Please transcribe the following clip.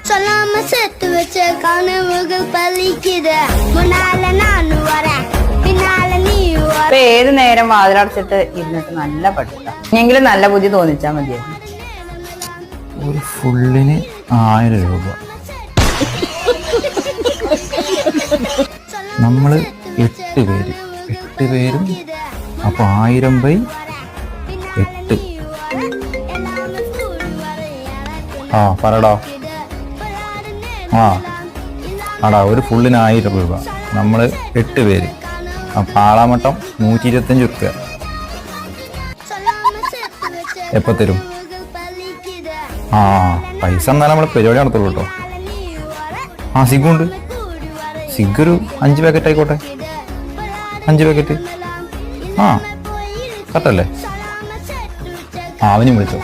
சொல்லாம சேர்த்து வச்ச கனவுகள் பலிக்குது முன்னால நான் வரேன் പിന്നാല നീ ഇപ്പൊ ഏത് നേരം വാതിലടച്ചിട്ട് ഇരുന്നിട്ട് നല്ല പഠിത്ത എങ്കിലും നല്ല ബുദ്ധി തോന്നിച്ചാ മതിയായിരുന്നു. ഒരു ഫുള്ളിന് 1000 രൂപ. നമ്മള് 8 പേരും അപ്പൊ 1000/8. ആ പറടാ. ആടാ ഒരു ഫുള്ളിന് 1000 രൂപ. നമ്മള് 8 പേര് അപ്പൊ ആളാമട്ടം 125 രൂപ. എപ്പോ തരും? പൈസ എന്നാലും നമ്മള് പരിപാടി നടത്തുള്ളൂ കേട്ടോ. സിഗുണ്ട്. സിഗ് ഒരു 5 പാക്കറ്റ് ആയിക്കോട്ടെ. 5 പാക്കറ്റ്. കറക്റ്റല്ലേ? അവനും വിളിച്ചോ.